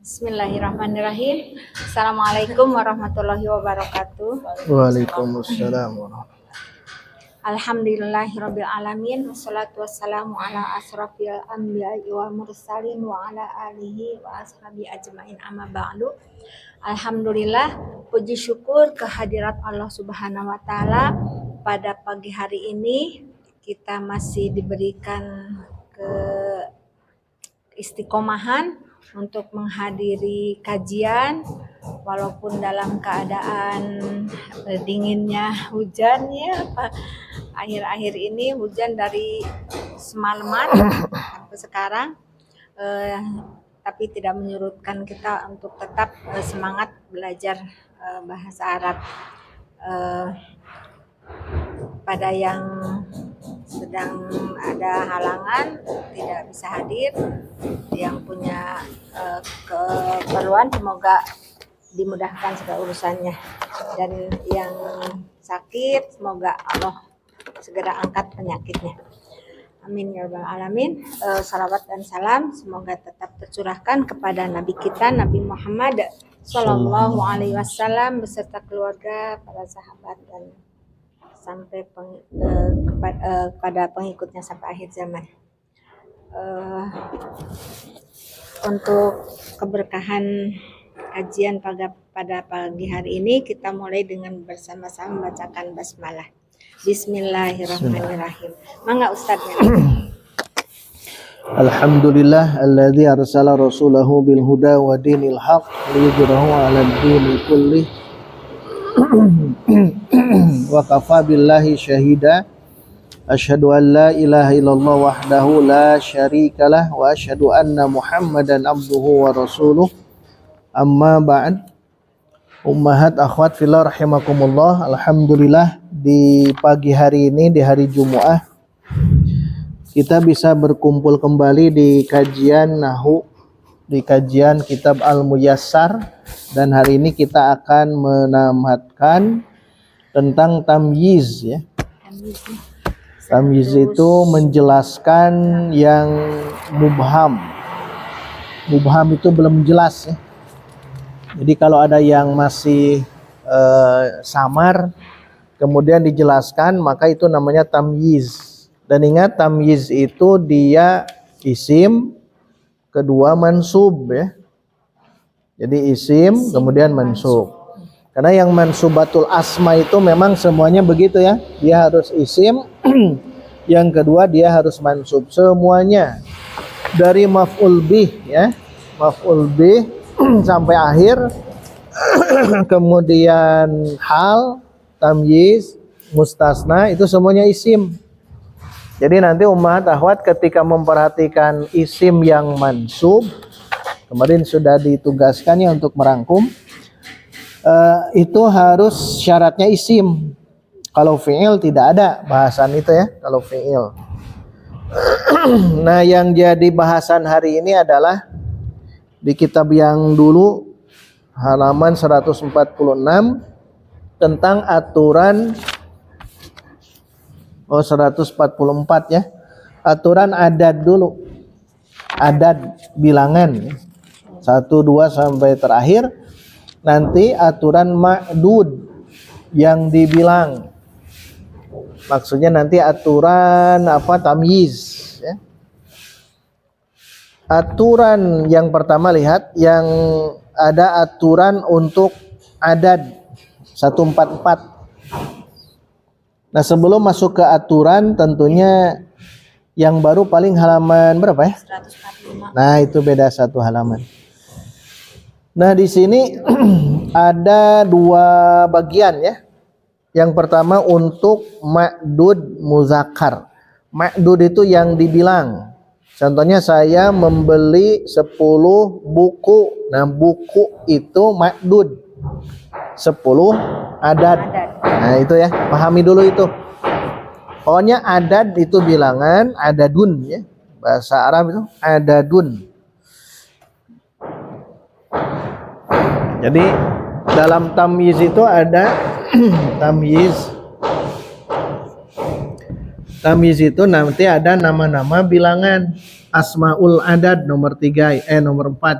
Bismillahirrahmanirrahim. Assalamualaikum warahmatullahi wabarakatuh. Waalaikumsalam warahmatullahi. Alhamdulillahirabbil alamin wassalatu wassalamu ala asrofil anbiya'i wal mursalin wa ala alihi wa ashabi ajmain amma ba'du. Alhamdulillah, puji syukur kehadirat Allah Subhanahu wa taala. Pada pagi hari ini kita masih diberikan istiqomahan untuk menghadiri kajian walaupun dalam keadaan dinginnya hujan ya. Akhir-akhir ini hujan dari semalaman sampai sekarang, tapi tidak menyurutkan kita untuk tetap semangat belajar bahasa Arab. Pada yang sedang ada halangan tidak bisa hadir, yang punya keperluan semoga dimudahkan segala urusannya, dan yang sakit semoga Allah segera angkat penyakitnya. Amin ya rabbal alamin. Salawat dan salam semoga tetap tercurahkan kepada Nabi kita Nabi Muhammad Sallallahu Alaihi Wasallam beserta keluarga, para sahabat, dan sampai pada pengikutnya sampai akhir zaman. Untuk keberkahan kajian pada pagi hari ini, kita mulai dengan bersama-sama membacakan basmalah. Bismillahirrahmanirrahim. Mangga Ustadznya. Alhamdulillah alladzi arsala rasulahu bil huda wa dinil haq liyudhhirahu 'alad dini kullih wa kafa billahi syahida. Asyhadu an la ilaha illallah wahdahu la syarikalah wa asyhadu anna Muhammadan abduhu wa rasuluh. Amma ba'd. Ummahat akhwat fillah rahimakumullah. Alhamdulillah di pagi hari ini, di hari Jumat, kita bisa berkumpul kembali di kajian Nahwu, di kajian kitab Al-Muyassar, dan hari ini kita akan menamatkan tentang tamyiz ya. Tamyiz itu menjelaskan yang mubham. Mubham itu belum jelas ya. Jadi kalau ada yang masih samar kemudian dijelaskan, maka itu namanya tamyiz. Dan ingat, tamyiz itu dia isim, kedua mansub ya. Jadi isim kemudian mansub. Karena yang mansubatul asma itu memang semuanya begitu ya. Dia harus isim, yang kedua dia harus mansub. Semuanya dari maf'ul bih ya. Maf'ul bih sampai akhir. Kemudian hal, tamyiz, mustasna, itu semuanya isim. Jadi nanti ummahat akhwat ketika memperhatikan isim yang mansub, kemarin sudah ditugaskan ya untuk merangkum, itu harus syaratnya isim. Kalau fi'il tidak ada bahasan itu ya, kalau fi'il. Nah, yang jadi bahasan hari ini adalah di kitab yang dulu halaman 146 tentang aturan 144 ya. Aturan adad dulu. Adad bilangan ya. 1 2 sampai terakhir. Nanti aturan ma'dud yang dibilang. Maksudnya nanti aturan tamyiz ya. Aturan yang pertama, lihat yang ada aturan untuk adad 144. Nah, sebelum masuk ke aturan, tentunya yang baru paling halaman berapa ya? 145. Nah, itu beda satu halaman. Nah, di sini ada dua bagian ya. Yang pertama untuk ma'dud muzakkar. Ma'dud itu yang dibilang. Contohnya saya membeli 10 buku. Nah, buku itu ma'dud. 10 adad. Nah, itu ya, pahami dulu itu. Pokoknya adad itu bilangan, adadun ya. Bahasa Arab itu adadun. Jadi dalam tamyiz itu ada tamyiz. Tamyiz itu nanti ada nama-nama bilangan. Asmaul adad nomor 4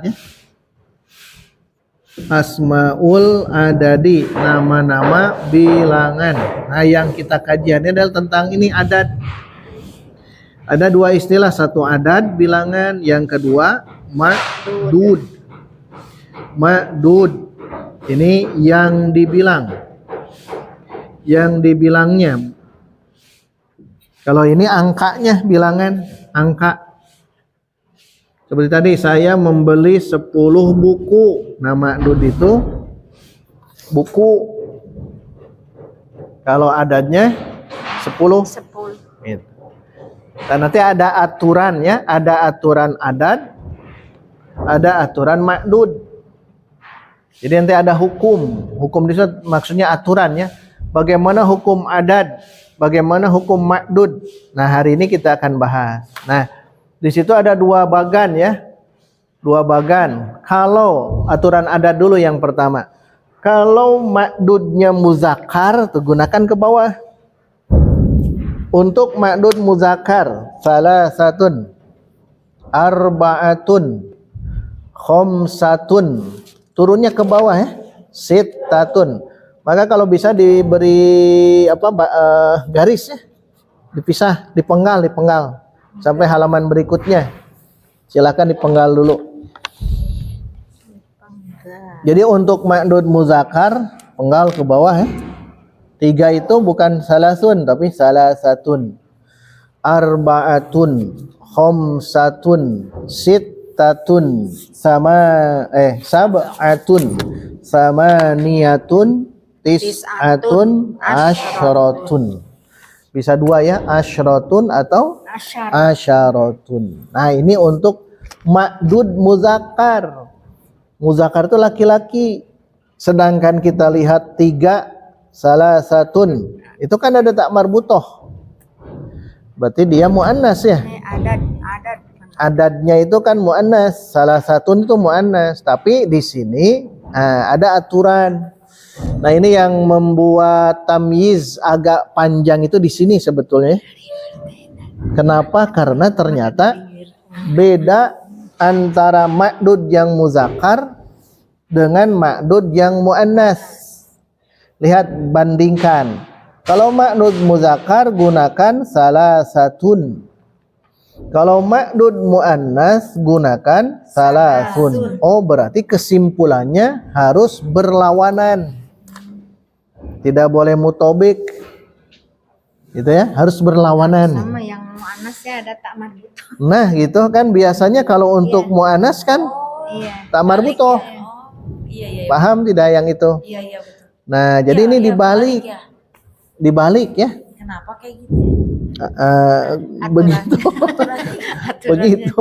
ya. Asmaul adadi, nama-nama bilangan. Nah, yang kita kajiannya adalah tentang ini adat. Ada dua istilah, satu adat bilangan, yang kedua ma'dud. Ma'dud ini yang dibilang, yang dibilangnya. Kalau ini angkanya, bilangan angka. Seperti tadi saya membeli 10 buku. Nah, ma'dud itu buku. Kalau adatnya 10. 10. Gitu. Dan nanti ada aturan ya, ada aturan adat, ada aturan ma'dud. Jadi nanti ada hukum. Hukum di situ maksudnya aturan ya. Bagaimana hukum adat, bagaimana hukum ma'dud. Nah, hari ini kita akan bahas. Nah, di situ ada dua bagan ya. Dua bagan. Kalau aturan adat dulu yang pertama. Kalau ma'dudnya muzakkar, tuh gunakan ke bawah. Untuk ma'dud muzakkar, salasatun, arba'atun, khamsatun. Turunnya ke bawah ya. Sittatun. Maka kalau bisa diberi garis ya. Dipisah, dipenggal sampai halaman berikutnya. Silakan dipenggal dulu. Jadi untuk ma'dud muzakkar penggal ke bawah ya. 3 itu bukan salasun tapi salasatun, arba'atun, khamsatun, sittatun, sab'atun, samaniyatun, tis'atun, asyaratun. Bisa dua ya, asyaratun atau asyaratun. Nah, ini untuk ma'dud muzakkar. Muzakkar itu laki-laki. Sedangkan kita lihat 3 salasatun. Itu kan ada tak marbutoh. Berarti dia muannas ya. Adat. Adatnya itu kan muannas. Salasatun itu muannas. Tapi di sini ada aturan. Nah, ini yang membuat tamyiz agak panjang itu di sini sebetulnya. Kenapa? Karena ternyata beda antara ma'dud yang muzakkar dengan ma'dud yang muannas. Lihat, bandingkan. Kalau ma'dud muzakkar gunakan salasatun. Kalau ma'dud muannas gunakan salasun. Oh, berarti kesimpulannya harus berlawanan. Tidak boleh mutobik. Gitu ya, harus berlawanan. Sama yang muannasnya ada tak marbutoh. Nah, gitu kan biasanya kalau untuk muannas kan Iya. tak marbutoh. Iya. Paham tidak yang itu? Iya betul. Nah, jadi ini dibalik. Ya. Dibalik ya. Kenapa kayak gitu? Ya? Begitu. Begitu.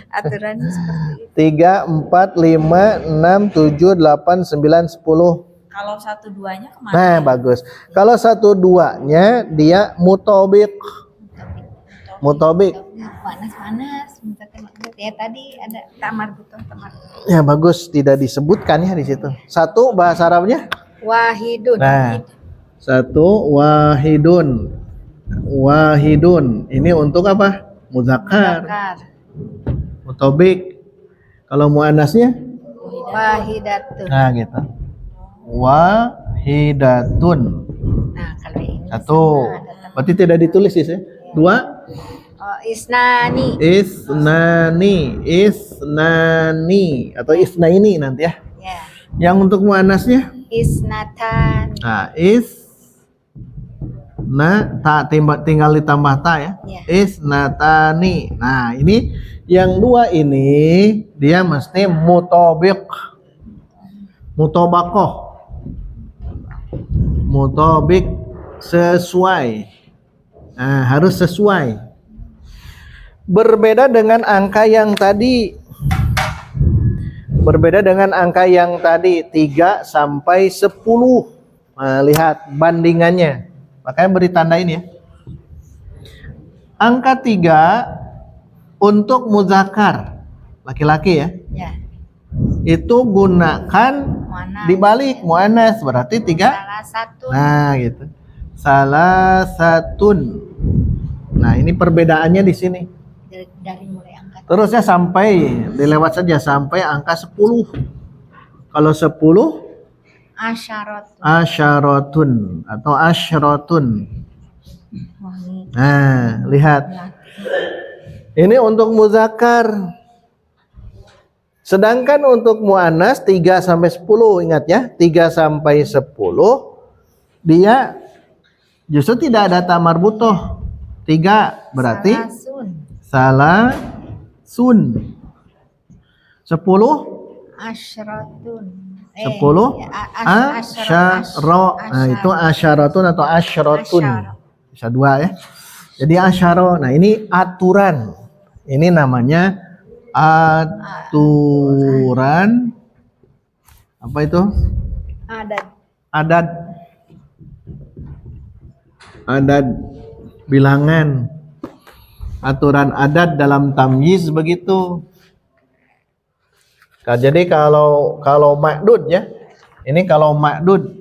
Aturannya seperti itu. 3, 4, 5, 6, 7, 8, 9, 10. Kalau 1-2-nya kemana? Nah, bagus. Kalau 1-2-nya dia mutobik. Mutobik. Panas. Ya tadi ada tak marbutoh. Ya, bagus, tidak disebutkan ya di situ. 1 bahasa Arabnya? Wahidun. Nah, 1 wahidun. Wahidun. Ini untuk apa? Muzakkar. Mutobik. Kalau muannasnya? Wahidatun. Nah, gitu. Wahidatun. Nah, kalau ini 1. Berarti tidak ditulis ya. 2. Isnani. Isnani atau isnaini nanti ya. Ya. Yang untuk muannasnya? Isnatan. Nah, tinggal ditambah ta ya. Ya. Isnatani. Nah, ini yang 2 ini dia mesti mutobik. Mutobakoh. Mutobik, sesuai. Nah, harus sesuai. Berbeda dengan angka yang tadi. Berbeda dengan angka yang tadi 3 sampai 10. Nah, lihat bandingannya. Makanya beri tanda ini ya. Angka 3 untuk muzakkar laki-laki ya. Ya. Itu gunakan Muannas. dibalik muannas, berarti 3. Salah satu. Nah, gitu. Salasatun. Nah, ini perbedaannya di sini. Dari mulai angka. Terusnya sampai dilewat saja sampai angka 10. Kalau 10 Asyaratun. asyaratun atau asyratun. Wangi. Nah, lihat. Ini untuk muzakkar. Sedangkan untuk muannas 3 sampai 10, ingat ya, 3 sampai 10 dia justru tidak ada ta marbutoh. 3 berarti Salasun. salasun. 10 Asyratun. 10 asyara. Nah, itu asyaratun atau asyratun. Bisa 2 ya. Jadi asyara. Nah, ini aturan. Ini namanya aturan. Apa itu? Adat. Adat. Adat bilangan. Aturan adat dalam tamyiz begitu. Jadi kalau ma'dud ya. Ini kalau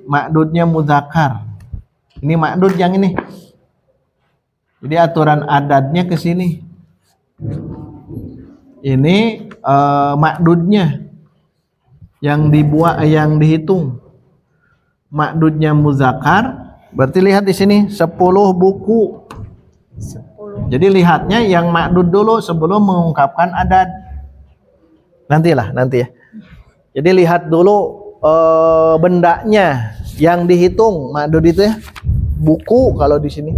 ma'dudnya muzakkar. Ini ma'dud yang ini. Jadi aturan adatnya ke sini. Ini ma'dudnya yang dihitung. Ma'dudnya muzakkar, berarti lihat di sini 10 buku. 10. Jadi lihatnya yang ma'dud dulu sebelum mengungkapkan adat. Nanti ya. Jadi lihat dulu bendanya yang dihitung ma'dud itu ya. Buku kalau di sini.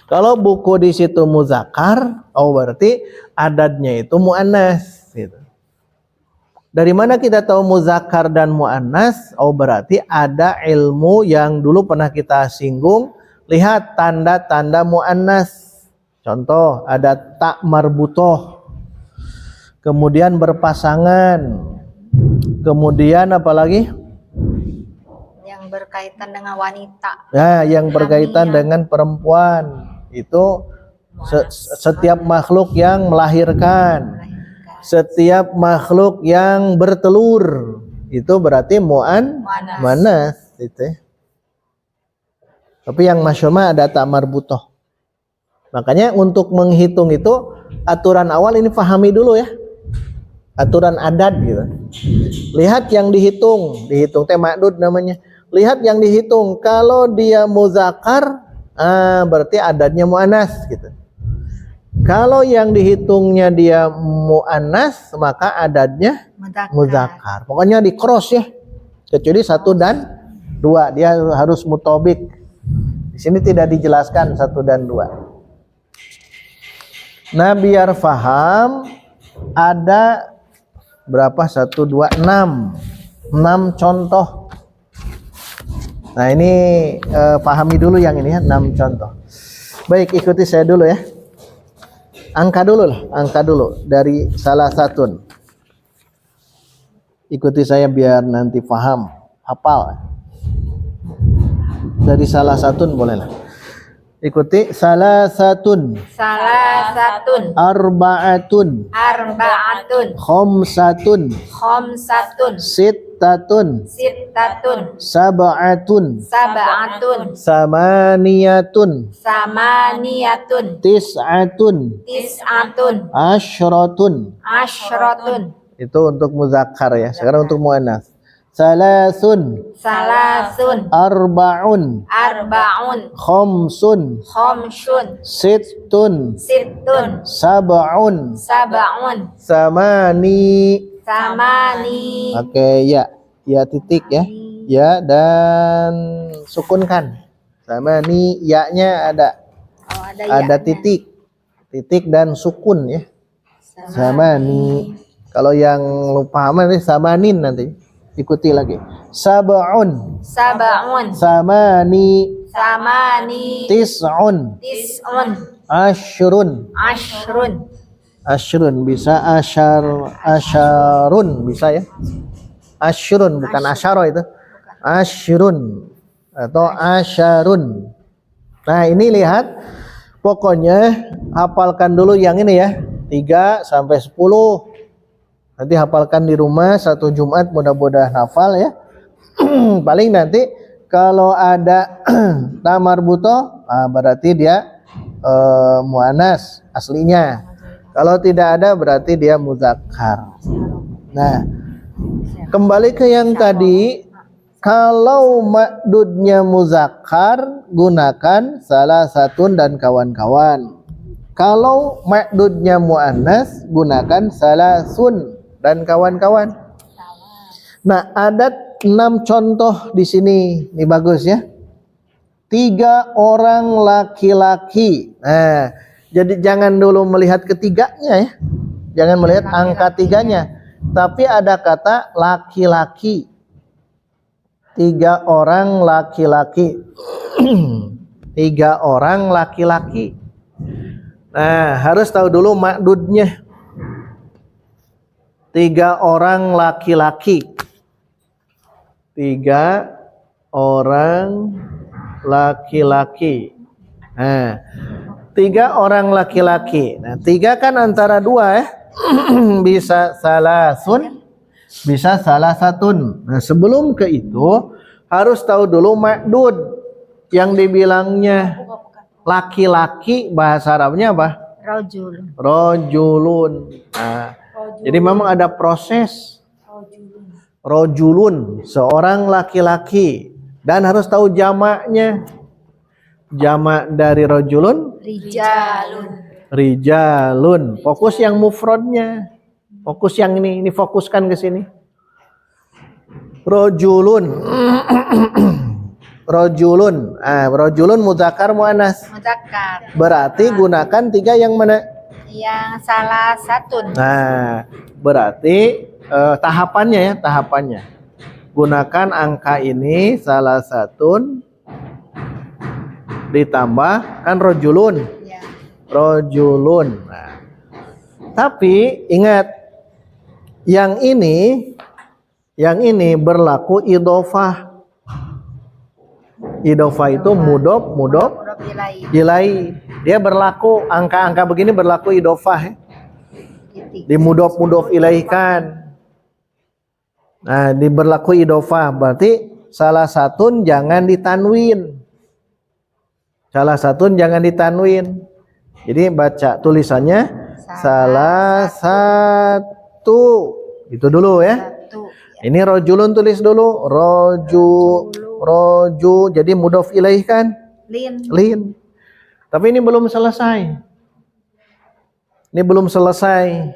Kalau buku di situ muzakkar, berarti adatnya itu muannas gitu. Dari mana kita tahu muzakkar dan muannas? Berarti ada ilmu yang dulu pernah kita singgung. Lihat tanda-tanda muannas. Contoh, ada ta marbutoh. Kemudian berpasangan. Kemudian apa lagi? Yang berkaitan dengan wanita. Ya, yang berkaitan dengan perempuan. Itu setiap makhluk yang melahirkan. Setiap makhluk yang bertelur. Itu berarti muannas itu. Tapi yang masyhur ada ta marbutoh. Makanya untuk menghitung itu aturan awal ini pahami dulu ya. Aturan adat gitu. Lihat yang dihitung teh ma'dud namanya. Lihat yang dihitung, kalau dia muzakkar, berarti adatnya muannas gitu. Kalau yang dihitungnya dia muannas, maka adatnya muzakkar. Pokoknya di cross ya. Kecuali 1 dan 2, dia harus mutobik. Di sini tidak dijelaskan 1 dan 2. Nah, biar paham ada berapa? 1, 2, 6 contoh. Nah, ini pahami dulu yang ini ya, 6 contoh. Baik, ikuti saya dulu ya. Angka dulu dari salah satu. Ikuti saya biar nanti paham, hafal. Dari salah satu bolehlah. Ikuti salah satun. Arba'atun. Khamsatun. Sittatun. Sab'atun. Samaniyatun. Tis'atun. Asyratun. Itu untuk muzakkar ya. Sekarang untuk muannas. Salasun. Arba'un. Khamsun. Sittun. Sab'un. Samani. Oke, ya titik ya. Ya dan sukunkan. Samani, ya-nya ada titik dan sukun ya. Samani. Kalau yang lupa apa nih samanin nanti. Ikuti lagi. Sab'un. Samani. Tis'un. Asyrun bisa asyarun bisa ya. Asyrun bukan asyara itu. Asyrun atau asyarun. Nah, ini lihat. Pokoknya hafalkan dulu yang ini ya. 3 sampai 10. Nanti hafalkan di rumah 1 Jumat, mudah-mudahan hafal ya. Paling nanti kalau ada ta marbutoh, berarti dia muannas aslinya. Kalau tidak ada berarti dia muzakkar. Nah, Kembali ke yang tadi, kalau ma'dudnya muzakkar gunakan salah satun dan kawan-kawan. Kalau ma'dudnya muannas gunakan salasun dan kawan-kawan. Nah, ada 6 contoh di sini. Ini bagus ya. 3 orang laki-laki. Nah, jadi jangan dulu melihat ketiganya ya. Jangan melihat angka 3-nya. Tapi ada kata laki-laki. 3 orang laki-laki. 3 orang laki-laki. Nah, harus tahu dulu ma'dudnya. 3 orang laki-laki. 3 orang laki-laki. Nah, 3 orang laki-laki. Nah, 3 kan antara 2 ya. Bisa salasun, bisa salah satun. Nah, sebelum ke itu harus tahu dulu ma'dud yang dibilangnya laki-laki bahasa Arabnya apa? Rajul. Rojulun. Nah, jadi memang ada proses. Rojulun, seorang laki-laki, dan harus tahu jamaknya. Jamak dari rojulun, Rijalun. rijalun. Fokus yang mufradnya. Fokus yang ini fokuskan ke sini. Rojulun. Rojulun. Rojulun muzakkar muannas. Muzakkar. Berarti gunakan 3 yang mana? Yang salah satun. Nah, berarti tahapannya ya, tahapannya. Gunakan angka ini salah satun ditambah kan rojulun. Ya. Rojulun. Nah, tapi ingat yang ini berlaku idhofah. Idhofah itu mudhof Mudhof ilaih. ilai. Dia berlaku angka-angka begini berlaku idhofah ya. Titik. Di mudhof ilaihkan. Nah, di berlaku idhofah berarti salah satun jangan ditanwin. Salah satun jangan ditanwin. Jadi baca tulisannya salah satu. Itu dulu ya. Satu. Ini rojulun tulis dulu. Roju. Jadi mudhof ilaih kan? Lin. Tapi ini belum selesai. Ini belum selesai.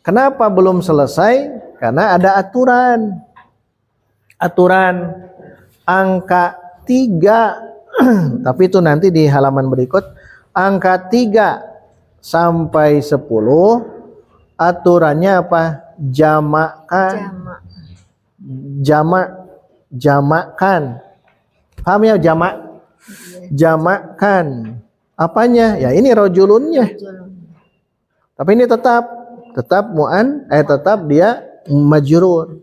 Kenapa belum selesai? Karena ada aturan. Aturan angka 3. Tapi itu nanti di halaman berikut. Angka 3 sampai 10 aturannya apa? Jamakkan. Jamakkan. Paham ya jamak? Jamakkan. Apanya? Ya ini rojulunnya. Tapi ini tetap tetap dia majrur.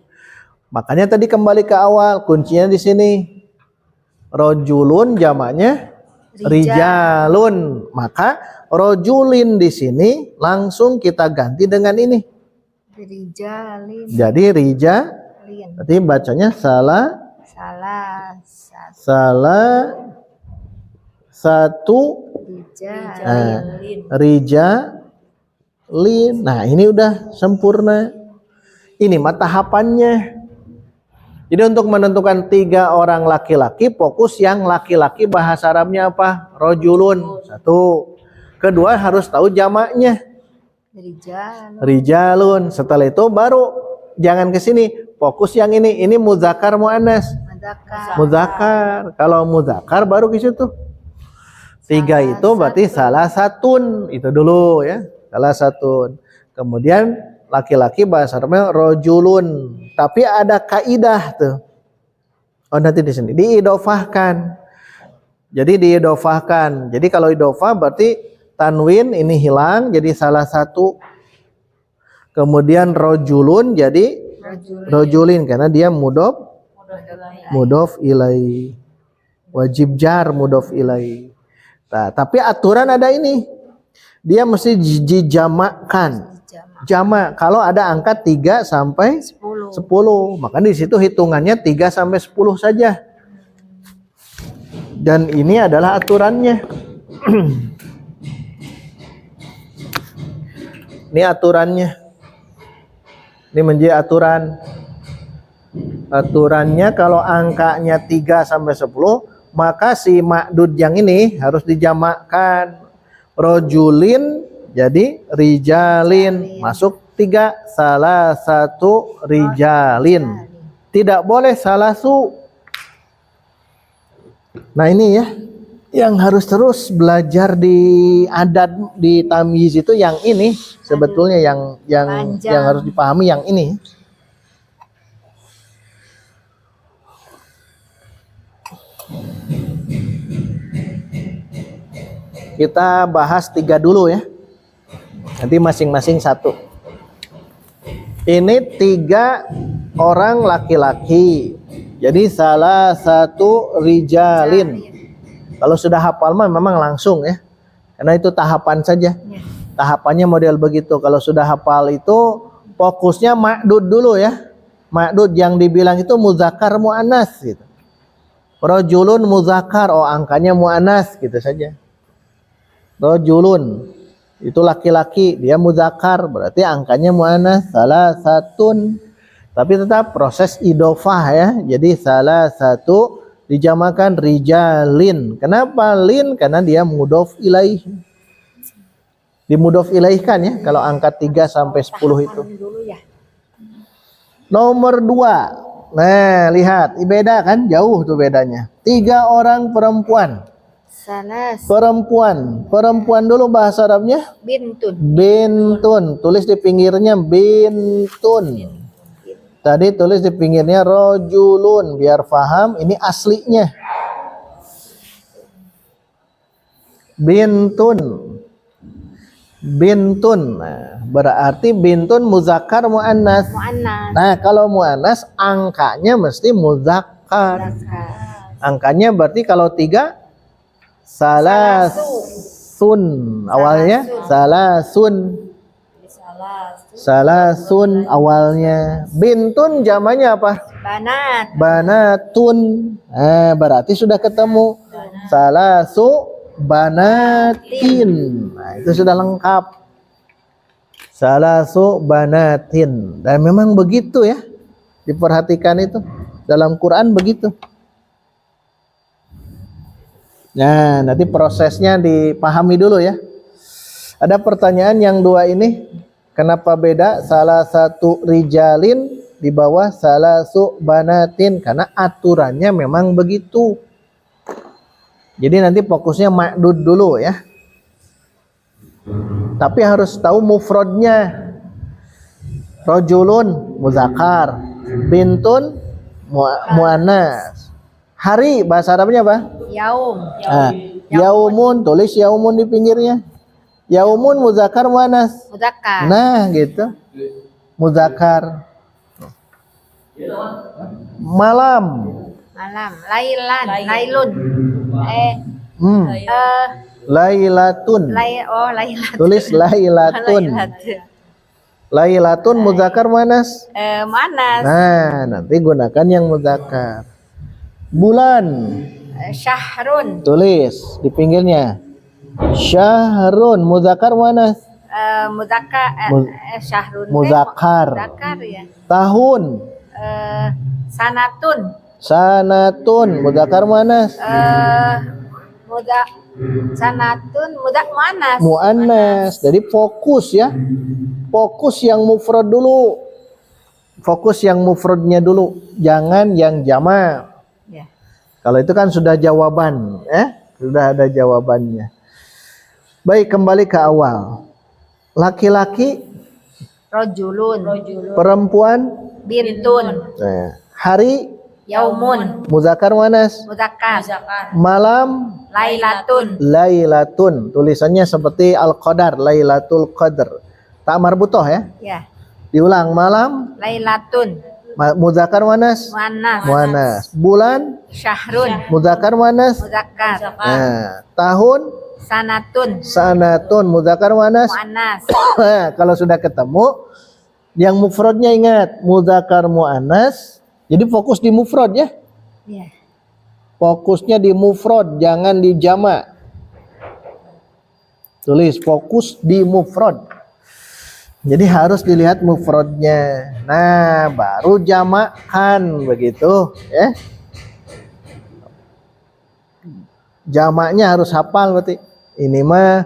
Makanya tadi kembali ke awal, kuncinya di sini. Rojulun jamaknya rijalun. Maka rojulin di sini langsung kita ganti dengan ini. Rijalin. Jadi rijalin. Berarti bacanya salah satu rijalin. Nah, ini udah sempurna. Ini mah tahapannya. Jadi untuk menentukan 3 orang laki-laki, fokus yang laki-laki bahasa Arabnya apa? Rojulun. 1. Kedua harus tahu jamaknya. Rijalun. Setelah itu baru jangan ke sini, fokus yang ini. Ini muzakkar muannas. Muzakkar. Kalau muzakkar baru ke situ. 3 itu berarti salah satun. Itu dulu ya. Salah satun. Kemudian laki-laki bahasa Arabnya rojulun. Tapi ada kaidah tuh. Oh, nanti di sini diidhofahkan. Jadi diidhofahkan. Jadi kalau idhofah berarti tanwin ini hilang jadi salah satu. Kemudian rojulun jadi rojulin karena dia mudhof ilai. Wajib jar mudhof ilai. Nah, tapi aturan ada ini. Dia mesti dijamakkan. Jamak kalau ada angka 3 sampai 10. Maka di situ hitungannya 3 sampai 10 saja. Dan ini adalah aturannya. Ini aturannya. Ini menjadi aturan. Aturannya kalau angkanya 3 sampai 10, maka si ma'dud yang ini harus dijamakkan. Rojulin jadi rijalin. Masuk 3, salah satu rijalin. Tidak boleh salasu. Nah ini ya, yang harus terus belajar di adat, di tamyiz itu yang ini sebetulnya yang harus dipahami yang ini. Kita bahas 3 dulu ya. Nanti masing-masing 1. Ini 3 orang laki-laki. Jadi salah satu rijalin. Kalau sudah hafal mah memang langsung ya. Karena itu tahapan saja. Tahapannya model begitu. Kalau sudah hafal itu fokusnya ma'dud dulu ya. Ma'dud yang dibilang itu muzakkar muannas gitu. Rajulun muzakkar, oh angkanya muannas gitu saja. Rajulun itu laki-laki, dia muzakkar, berarti angkanya muannas. Salah satun, tapi tetap proses idofah ya. Jadi salah satu dijamakan rijalin. Kenapa lin? Karena dia mudhof ilaih. Dimudhof ilaihkan ya kalau angka 3 sampai 10 itu. Nomor 2. Nah, lihat, beda kan? Jauh tuh bedanya. 3 orang perempuan. Perempuan dulu bahasa Arabnya bintun. Tulis di pinggirnya bintun. Tadi tulis di pinggirnya rojulun, biar paham ini aslinya. Bintun. Nah, berarti bintun muzakkar muannas. Nah, kalau muannas angkanya mesti muzakkar. Angkanya berarti kalau 3 salasun. Awalnya salasun. Salasun awalnya. Bintun jamannya apa? Banatun. Nah, berarti sudah ketemu. Salasu banatin. Nah, itu sudah lengkap. Salasu banatin. Dan memang begitu ya. Diperhatikan itu. Dalam Quran begitu. Nah, nanti prosesnya dipahami dulu ya. Ada pertanyaan yang 2 ini. Kenapa beda salah satu rijalin di bawah salasu banatin? Karena aturannya memang begitu. Jadi nanti fokusnya ma'dud dulu ya. Tapi harus tahu mufradnya. Rajulun muzakkar, bintun muannas. Hari bahasa Arabnya apa? Yaum. Nah, yaumun, tulis yaumun di pinggirnya. Yaumun muzakkar muannas. Muzakkar. Nah, gitu. Muzakkar. Malam. Lailun. Lailatun. Lailatun. Tulis lailatun. Lailatun muzakkar muannas. Muannas. Nah, nanti gunakan yang muzakkar. Bulan. Syahrun. Tulis di pinggirnya. Syahrun muzakkar muannas. Syahrun. Muzakkar. Muzakkar ya. Tahun. Sanatun. Sanatun muzakkar muannas. Sanatun muannas. Muannas. Jadi fokus ya. Fokus yang mufrad dulu. Fokus yang mufradnya dulu, jangan yang jamak. Ya. Kalau itu kan sudah jawaban, sudah ada jawabannya. Baik, kembali ke awal. Laki-laki, Rojulun. perempuan, Bintun. hari, Yaumun. muzakkar muannas. Muzakkar. Malam, Lailatun. lailatun. Tulisannya seperti al-qadar, lailatul qadar. Tak marbutoh ya. Ya. Diulang, malam, Lailatun. muzakkar muannas. Muannas. Bulan, Syahrun. muzakkar muannas. Muzakkar. Nah, tahun, Sanatun. sanatun, muzakkar muannas. Muannas. Nah, kalau sudah ketemu yang mufradnya ingat muzakkar muannas. Jadi fokus di mufrad ya. Ya. Fokusnya di mufrad, jangan di jamak. Tulis fokus di mufrad. Jadi harus dilihat mufradnya. Nah, baru jamakkan begitu, ya. Jamaknya harus hafal berarti. Ini mah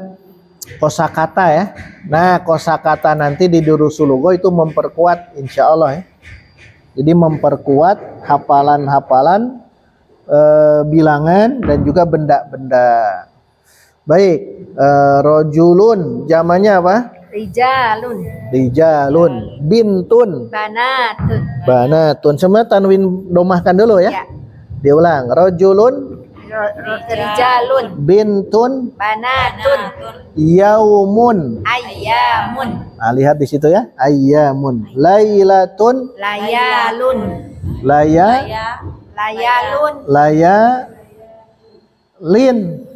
kosakata ya. Nah, kosakata nanti di durusul lugha itu memperkuat insya Allah ya. Jadi memperkuat hafalan-hafalan bilangan dan juga benda-benda. Baik, rojulun jamannya apa? Rijalun, Rijalun, bintun, banatun. banatun. Semua tanwin domahkan dulu ya. Ya. Diulang. Rojulun, Rijalun, bintun, banatun, yaumun. ayyamun, Nah, lihat di situ ya. Ayyamun. Lailatun, layalun, laya, Ya, layalun, layalin.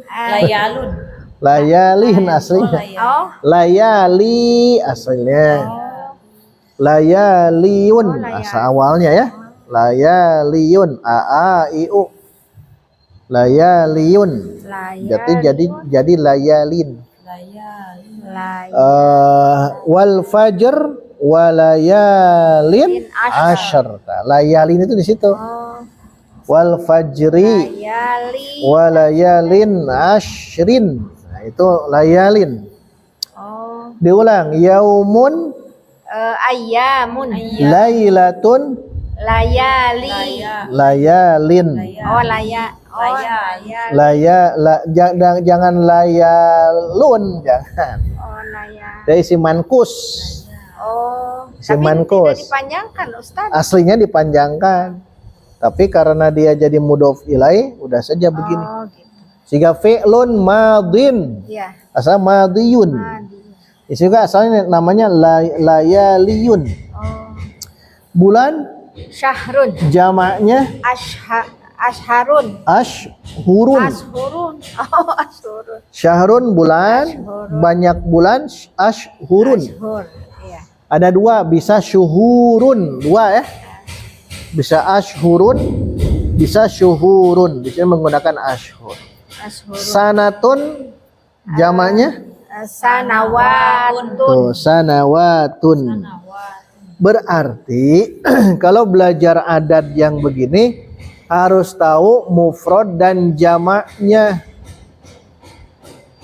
layalun. Layalin Oh, aslinya. Oh, Layali aslinya. Layaliun Oh, layali. asal awalnya ya. Layaliun a a i u. Layaliun. Jadi layalin. Layalun. Wal fajr walayalin asyr. Layalin itu di situ. oh, Wal fajri layali, walayalin asyrin. Nah, itu layalin. oh, Diulang. Yaumun, ayyamun, lailatun, layali, layalin. oh, Jangan layalun, jangan. oh, laya, Dari si mankus. oh, Si tapi mankus. tidak dipanjangkan Ustaz. Aslinya dipanjangkan. Tapi karena dia jadi mudhof ilai, udah saja begini. Oh, gitu. Sehingga fi'lun madin. Iya, Asal madiyun. madi. Itu juga asalnya namanya layaliyun. Oh, Bulan syahrun, jamaknya asharun, ashhurun. ashurun, oh, ashurun, Syahrun bulan, Ashhurun. banyak bulan ashhurun. ashur, iya. Ada dua, bisa syuhurun, dua ya. Bisa ashhurun, bisa syuhurun. Di sini menggunakan ashhur. Ashurun, Sanatun jamaknya sanawatun, tuh, sanawatun. Berarti kalau belajar adat yang begini harus tahu mufrad dan jamaknya.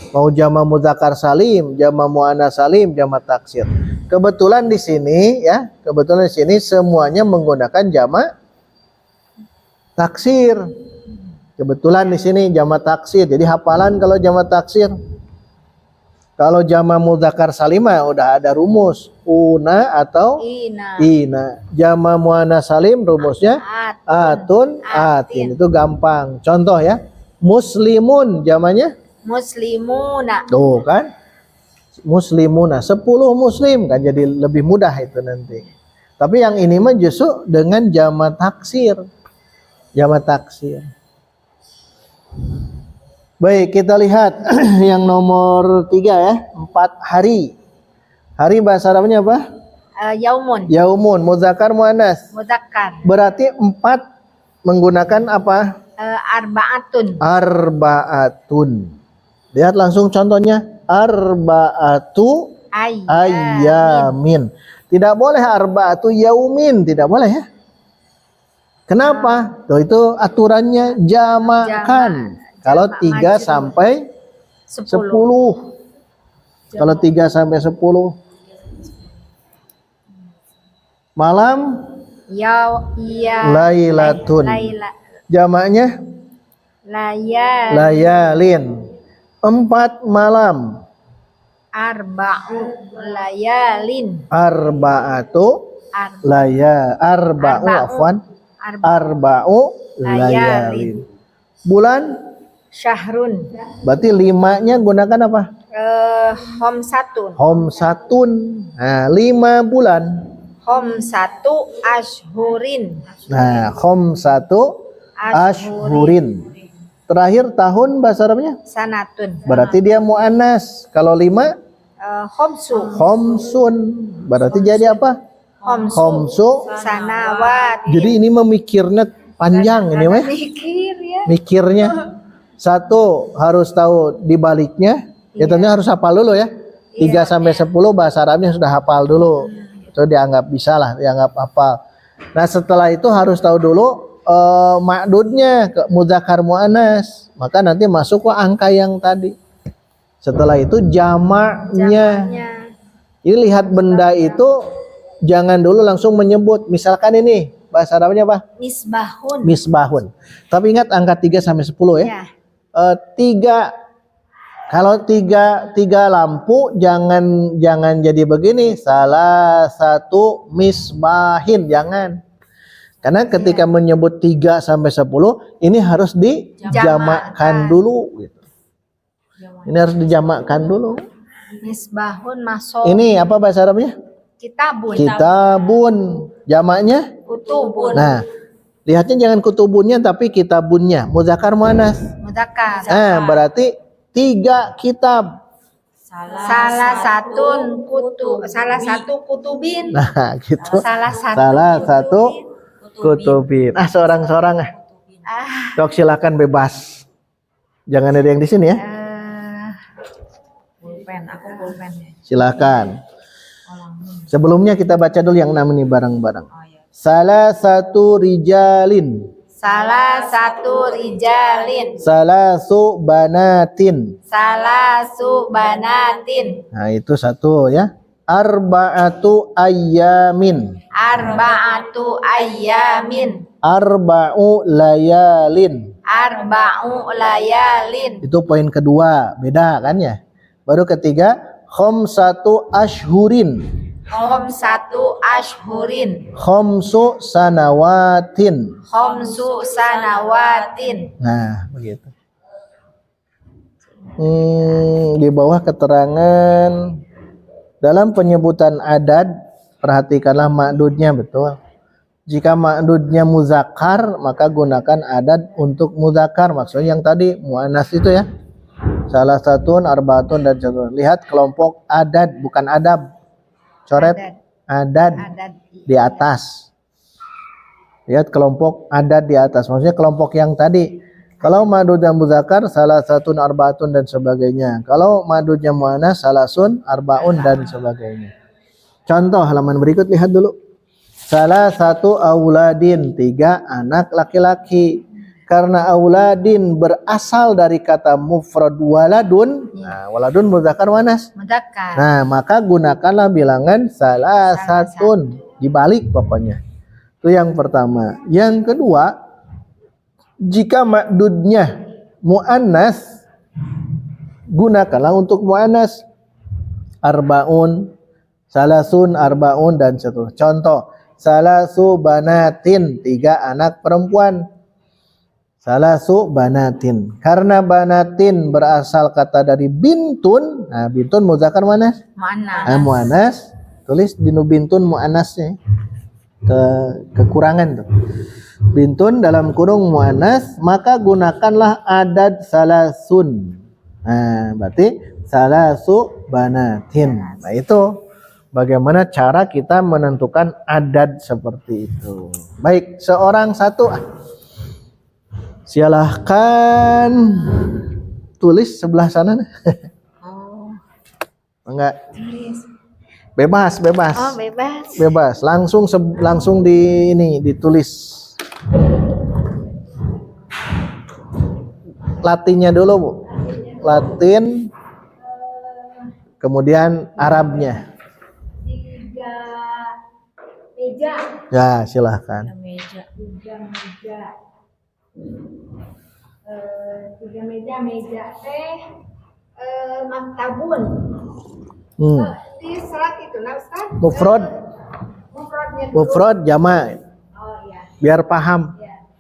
Mau jamak mudzakkar salim, jamak muannats salim, jamak taksir. Kebetulan di sini ya, kebetulan di sini semuanya menggunakan jamak taksir. Kebetulan di sini jamak taksir. Jadi hafalan kalau jamak taksir. Kalau jamak mudzakkar salim udah ada rumus una atau ina, ina. Jamak muannats salim rumusnya atun, atin. Itu gampang. Contoh ya. Muslimun jamaknya muslimuna, tuh kan. Muslimuna 10 muslim kan, jadi lebih mudah itu nanti. Tapi yang ini mah justru dengan jamak taksir. Jamak taksir. Baik, kita lihat yang nomor 3 ya, 4 hari. Hari bahasa Arabnya apa? yaumun, Yaumun, muzakkar muannats. mudzakkar, Berarti 4 menggunakan apa? arbaatun, Arbaatun. Lihat langsung contohnya. Arbaatu ayyamin. Tidak boleh arbaatu yaumin, tidak boleh ya. Kenapa? Tuh, itu aturannya jamakan. Kalau 3 sampai 10. Kalau 3 sampai 10. Malam lailatun. Jamaknya layalin. 4 malam. Arba'u layalin, Arbaatu arba'u afwan. Arba'u layalin. Bulan syahrun, berarti 5-nya gunakan apa? homsatun, Homsatun. Nah, 5 bulan. homsatu ashhurin, Nah, homsatu ashhurin. Terakhir tahun bahasa Arabnya sanatun, berarti dia muannas. Kalau 5 homsu, homsun. Berarti jadi apa? Homsu. sanawat. Jadi ini memikirnya panjang ini mah. Mikir ya. Mikirnya. Satu harus tahu dibaliknya. Ya tentunya harus hafal dulu ya. 3 sampai 10 bahasa Arabnya sudah hafal dulu. Itu dianggap bisa lah, dianggap hafal. Nah, setelah itu harus tahu dulu ma'dudnya, mudzakkar muannas. Maka nanti masuk ke angka yang tadi. Setelah itu jamaknya. Jadi lihat benda itu jangan dulu langsung menyebut. Misalkan ini bahasa Arabnya apa? Misbahun. Misbahun. Tapi ingat angka 3 sampai 10 ya. Ya. Tiga, kalau tiga lampu jangan jadi begini, salah satu misbahin, jangan. Karena ketika menyebut 3 sampai 10 ini harus dijamakkan dulu gitu. Ini harus dijamakkan dulu. Misbahun masuk. Ini apa bahasa Arabnya? Kitabun. Kitabun. Jamaknya? Kutubun. Nah, lihatnya jangan kutubunnya tapi kitabunnya, mudzakkar muannas. Mudzakkar. Berarti 3 kitab. Salah satu kutubin. Nah, gitu. Salah satu kutubin. Seorang-seorang Dok, silakan bebas. Jangan ada yang di sini ya. Pulpen, aku pulpen ya. Silakan. Sebelumnya kita baca dulu yang 6 ini bareng-bareng. Salah satu rijalin. Salah satu rijalin. Salasu banatin. Salasu banatin. Nah, itu satu ya. Arba'atu ayyamin. Arba'atu ayyamin. Arba'u layalin. Arba'u layalin. Itu poin kedua, beda kan ya. Baru ketiga, khamsatu ashhurin. Khamsatu ashhurin. Khamsu sanawatin. Khamsu sanawatin. Nah, begitu. Di bawah keterangan dalam penyebutan adad, perhatikanlah ma'dudnya betul. Jika ma'dudnya muzakkar, maka gunakan adad untuk muzakkar. Maksudnya yang tadi muannas itu ya. Salah satu, arbaatun dan contoh. Lihat kelompok adad, bukan adab. Coret adad di atas. Lihat kelompok adad di atas. Maksudnya kelompok yang tadi. Kalau ma'dudnya muzakkar, salah satu, arbaatun dan sebagainya. Kalau ma'dudnya muannas, salasun, arbaun dan sebagainya. Contoh halaman berikut, lihat dulu. Salah satu auladin, 3 anak laki-laki. Karena auladin berasal dari kata mufrad waladun. Nah, waladun muzakkar muannas. Mudzakkar. Nah, maka gunakanlah bilangan salah satun. Dibalik pokoknya. Itu yang pertama. Yang kedua, jika ma'dudnya muannas, gunakanlah untuk muannas. Arbaun, salasun, arbaun dan seterusnya. Contoh, salasu banatin, 3 anak perempuan. Salasu banatin. Karena banatin berasal kata dari bintun. Nah, bintun muzakkar muannas. Muannas. Muannas. Tulis binu bintun muannasnya. Kekurangan tuh. Bintun dalam kurung muannas, maka gunakanlah adad salasun. Nah, berarti salasu banatin. Nah, itu bagaimana cara kita menentukan adad seperti itu. Baik, seorang satu. Silahkan tulis sebelah sana. Enggak. Bebas. Oh, bebas. Bebas. Langsung ditulis. Latinnya dulu, Bu. Latin. Kemudian Arabnya. 3 meja. Ya, silahkan. Meja. 3 meja. 3 meja maktabun. Di serat itu nah Ustaz. Mufrad jamak. Oh iya. Biar paham. Ya.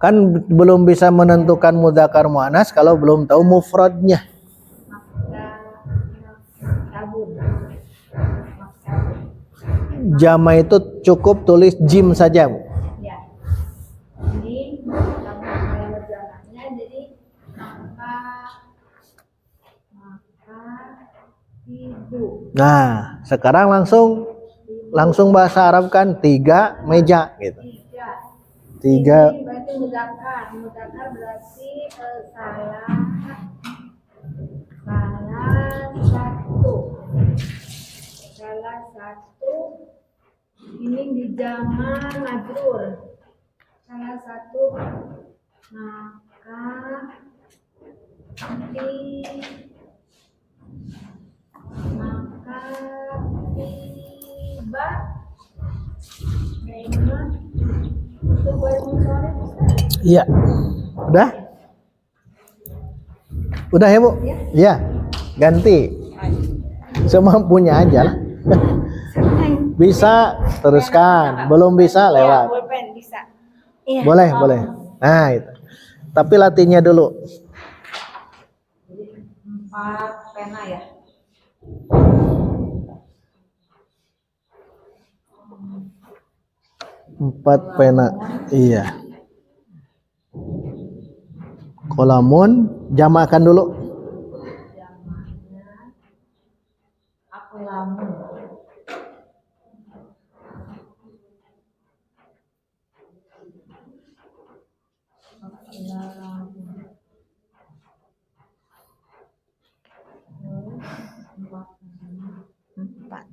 Kan belum bisa menentukan mudzakkar muannas kalau belum tahu mufradnya. Jama itu cukup tulis jim saja, Bu. Ya. Ini nama jamaknya jadi maka hidup. Nah, sekarang langsung bahasa Arab kan 3 meja gitu. 3. Ini berarti mudzakkar. Mudzakkar berarti salah salah satu ini di zaman majrur. Salah satu maka tiba dengan itu bermusoleh. Iya. Udah? Udah ya, Bu? Iya. Ganti. Semampunya aja lah. Bisa teruskan, belum bisa lewat. Pulpen bisa. Iya. Boleh, boleh. Nah, itu. Tapi latihnya dulu. 4 pena ya. Empat pena. Iya. Kolamun, jamakan dulu. Aku lamun. Empat.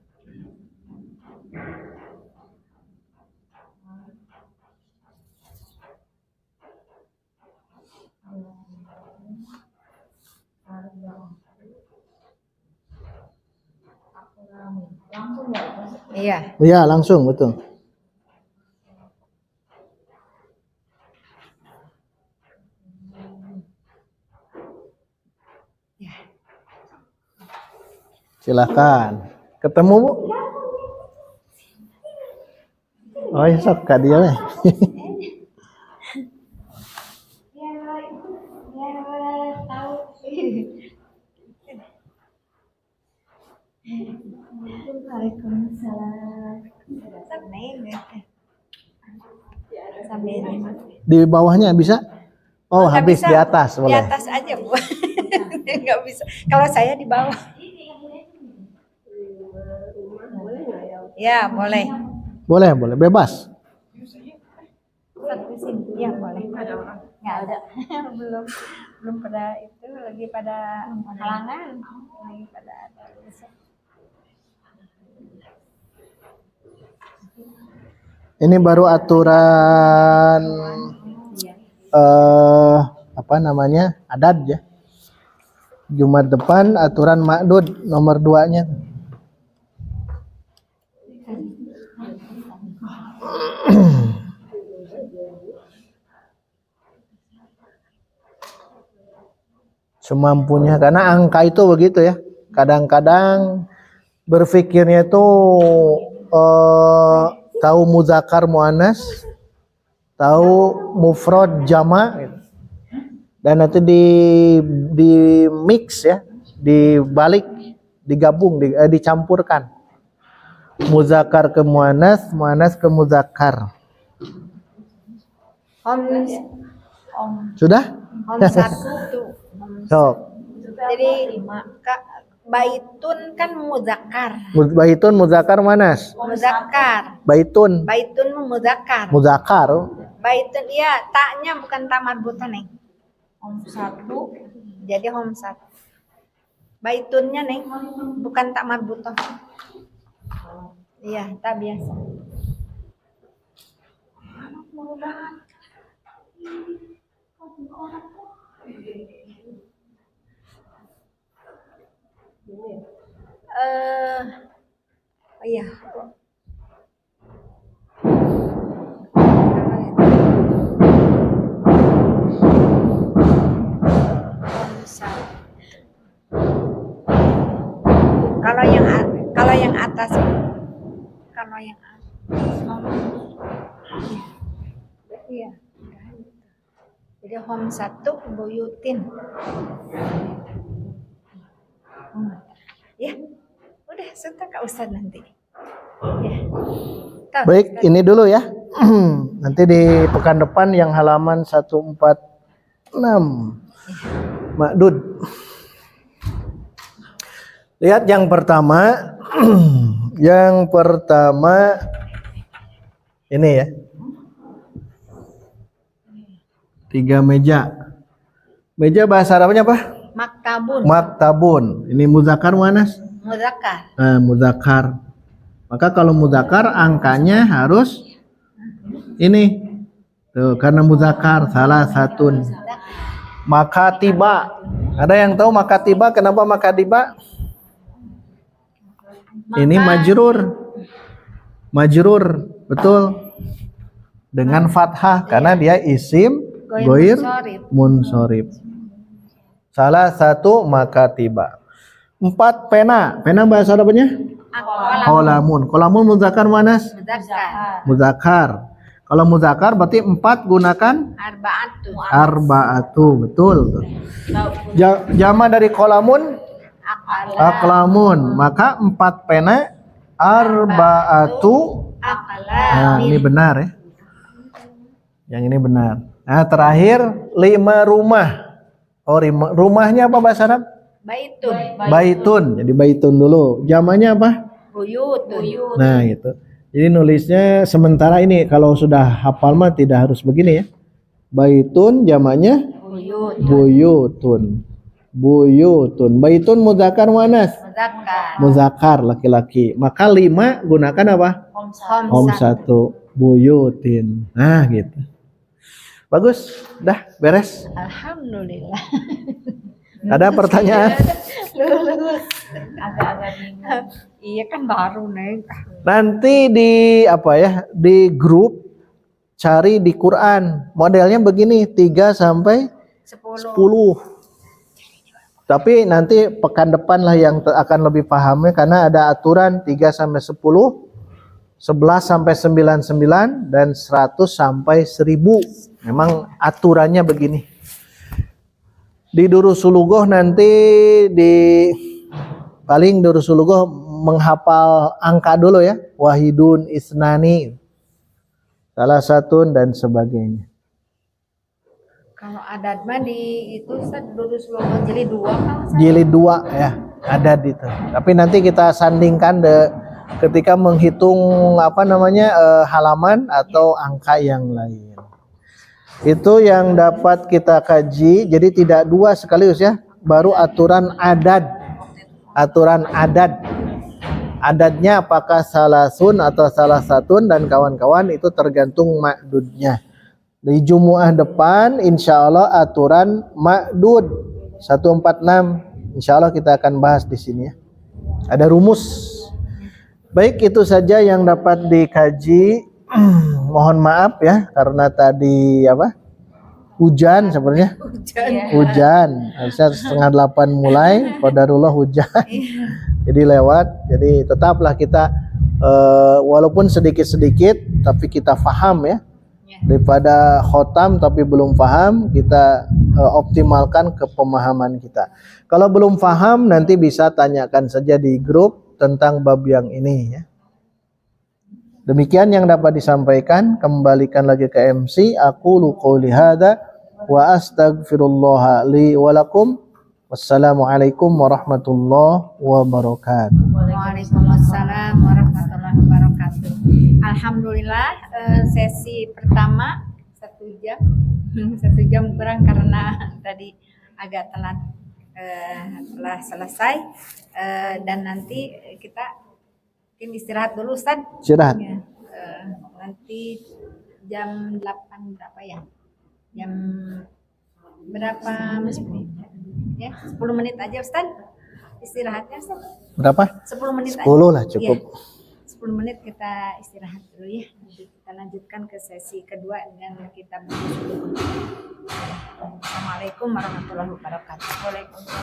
Langsung ya. Iya. Iya, langsung betul. Silakan. Ketemu, Bu? Oh, ya sok Kak dia weh. Tahu. Waalaikumsalam. Sampai ini. Di bawahnya bisa? Oh, Nggak habis bisa, di atas Bu. boleh. Di atas aja, Bu. Nggak bisa. Kalau saya di bawah. Ya, boleh. Boleh, boleh, bebas. Sampai sini. Ya, boleh. Ada orang? Nggak ada. belum pada itu, lagi pada halangan. Lagi pada ada. Ini baru aturan apa namanya? Adat ya. Jumat depan aturan makdud nomor 2-nya. Semampunya, karena angka itu begitu ya. Kadang-kadang berpikirnya itu tahu muzakkar muannas, tahu mufrad jama, dan nanti di mix ya, dibalik, digabung, dicampurkan. Muzakkar ke muannas, muannas ke muzakkar. Sudah? Om satu. Sok. Jadi baitun kan muzakkar. Baitun muzakkar muannas. Muzakkar. Baitun Baitun muzakkar. muzakkar. Baitun iya, taknya bukan tak marbutan nih. Om satu. Jadi om satu. Baitunnya nih bukan tak marbutan. Iya, tak biasa. Oh iya. Kalau yang atas, kalau yang atas, iya. Jadi hom satu buyutin. Ya, udah sebentar Kak Ustadz nanti. Ya. Tuh, Baik, Ustadz. ini dulu ya. Nanti di pekan depan yang halaman 146 Makdud. Lihat yang pertama. Yang pertama ini ya. 3 meja. Meja bahasa Arabnya apa? Maktabun. Maktabun. Ini muzakkar muannas? Muzakkar. Muzakkar. Maka kalau mudzakkar angkanya harus ini. Tuh, karena mudzakkar salah satun. Makatiba. Ada yang tahu makatiba? Kenapa makatiba? Ini majrur. Majrur, betul. Dengan fathah karena dia isim goir munsorib. Salah satu makatiba. 4 pena. Pena bahasa Arabnya? Qalamun. Qalamun mudzakkar muannas? Mudzakkar. Kalau mudzakkar berarti 4 gunakan arba'atu. Betul. Jama dari qalamun aqlamun. Maka 4 pena arba'atu. Nah, ini benar ya. Yang ini benar. Nah, terakhir 5 rumah. Oh, rumahnya apa bahasa Arab? Baitun. Baitun. Jadi baitun dulu. Jamanya apa? Buyutun. Nah, gitu. Jadi nulisnya sementara ini kalau sudah hafal mah tidak harus begini ya. Baitun jamanya buyutun. Buyutun. Baitun mudzakkar muannas? Mudzakkar laki-laki. Maka 5 gunakan apa? Hom 1. Buyutin. Nah, gitu. Bagus, dah beres. Alhamdulillah. Ada pertanyaan? Agak-agak bingung. Iya kan baru nih. Nanti di apa ya? Di grup cari di Quran. Modelnya begini, 3 sampai 10. Tapi nanti pekan depan lah yang akan lebih pahamnya karena ada aturan 3 sampai 10, 11 sampai 99 dan 100 sampai 1000. Memang aturannya begini. Di Durusulugoh nanti paling Durusulugoh menghafal angka dulu ya. Wahidun, isnani, salah satu dan sebagainya. Kalau adat mah di itu lurus logo jilid 2 kan? Jilid 2 ya, adat itu. Tapi nanti kita sandingkan ketika menghitung halaman atau angka yang lain. Itu yang dapat kita kaji. Jadi tidak 2 sekaligus ya. Baru aturan adat. Aturan adat. Adatnya apakah salasun atau salah satun dan kawan-kawan itu tergantung ma'dudnya. Di Jumu'ah depan insya Allah aturan ma'dud 146. Insya Allah kita akan bahas di sini ya. Ada rumus. Baik, itu saja yang dapat dikaji. Mohon maaf ya karena tadi hujan sebenarnya. Hujan. Harusnya 7:30 mulai, qadarullah hujan. Jadi lewat. Jadi tetaplah kita walaupun sedikit-sedikit tapi kita paham ya. Daripada khotam tapi belum paham, kita optimalkan kepemahaman kita. Kalau belum paham nanti bisa tanyakan saja di grup tentang bab yang ini ya. Demikian yang dapat disampaikan. Kembalikan lagi ke MC. Aqulu qouli hadza wa astaghfirullah li wa lakum. Wassalamualaikum warahmatullahi wabarakatuh. Waalaikumsalam warahmatullahi wabarakatuh. Alhamdulillah, sesi pertama 1 jam. 1 jam kurang karena tadi agak telat telah selesai, dan nanti kita istirahat dulu Ustaz. Istirahat. Ya, nanti jam 8 berapa ya? Jam berapa Mas? Ya, 10 menit aja Ustaz. Istirahatnya Ustaz. Berapa? 10 menit 10 aja. lah cukup. Ya, 10 menit kita istirahat dulu ya. Nanti kita lanjutkan ke sesi kedua dengan kita. Assalamualaikum warahmatullahi wabarakatuh. Waalaikumsalam.